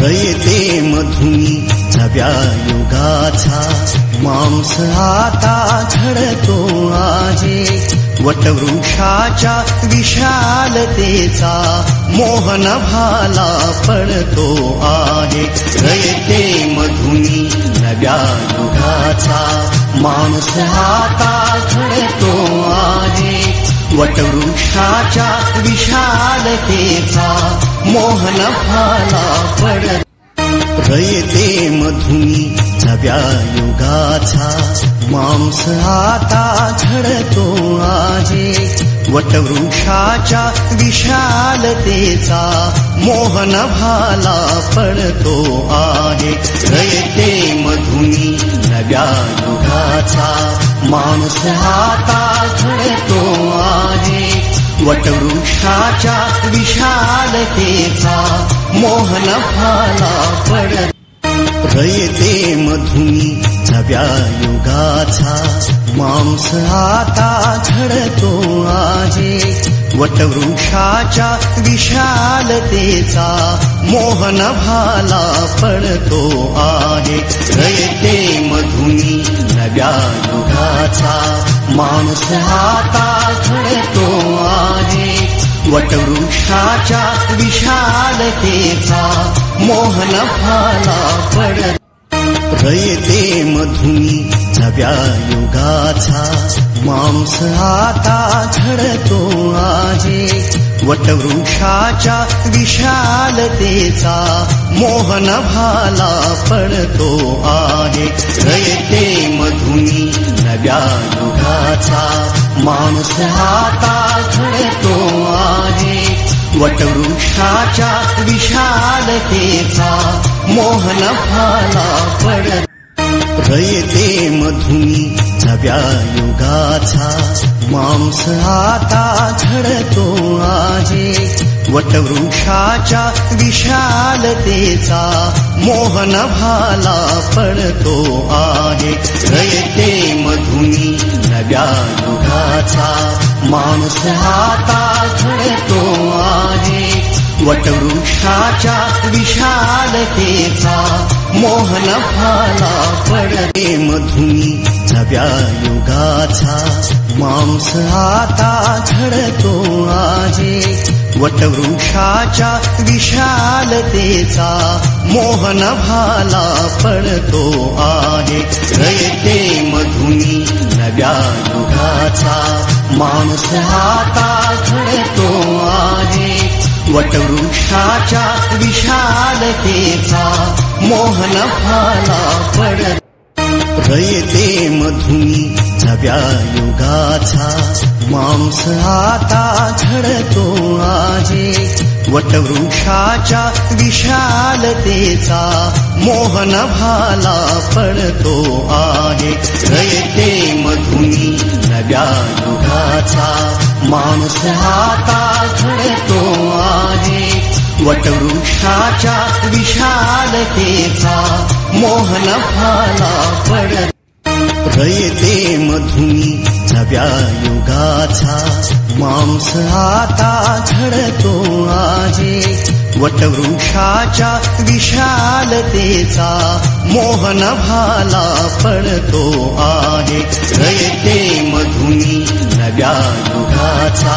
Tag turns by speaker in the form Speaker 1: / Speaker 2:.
Speaker 1: रयते मधुनी नव्या युगाचा मांस आता झडतो आहे। वटवृक्षाच्या विशालतेचा मोहन भाला पडतो आहे। रयते मधुनी नव्या युगाचा मांस आता झडतो आहे। वटवृक्षाच्या विशालतेचा मोहन भाला पडतो। रयते मधुनी नव्या युगाचा मांस आता झडतो आहे। वटवृक्षाच्या विशालतेचा मोहन भाला पडतो आहे। रयते मधुनी नव्या युगाचा मांस आता झडतो आहे। वटवृक्षाच्या विशालतेचा मोहन भाला पडतो। रयते मधुनी नव्या युगाचा मांस आता झडतो आहे। वटवृक्षाच्या विशालतेचा मोहन भाला पडतो आहे। रयते मधुनी नव्या युगाचा मांस आता झडतो आहे। वटवृक्षाच्या विशालतेचा मोहन भाला पडतो। रयते मधुनी नव्या युगाचा मांस आता झडतो आहे। वटवृक्षाच्या विशालतेचा मोहन भाला पडतो आहे। रयते मधुनी नव्या युगाचा मांस आता झडतो आहे। वटवृक्षाच्या विशालतेचा मोहन भाला पडतो। रयते मधुनी नव्या युगाचा मांस आता झडतो आहे। वटवृक्षाच्या विशालतेचा मोहन भाला पडतो आहे। रयते मधुनी नव्या युगाचा मांस आता झडतो आहे। वटवृक्षाच्या विशालतेचा मोहन भाला पडतो। मधुनी नव्या युगाचा मांस आता झडतो आहे। वटवृक्षाच्या विशालतेचा मोहन भाला पडतो आहे। रयते मधुनी नव्या युगाचा मांस आता झडतो आहे। वटवृक्षाच्या विशालतेचा मोहन भाला पडतो। रयते मधुनी नव्या युगाचा मांस आता झडतो आहे। वटवृक्षाच्या विशालतेचा मोहन भाला पडतो आहे। रयते मधुनी नव्या युगाचा मांस आता झडतो आहे। वटवृक्षाच्या विशालतेचा मोहन भाला पडतो। रयते मधुनी नव्या युगाचा मांस आता झडतो आहे। वटवृक्षाच्या विशालतेचा मोहन भाला पडतो आहे। रयते मधुनी नव्या युगाचा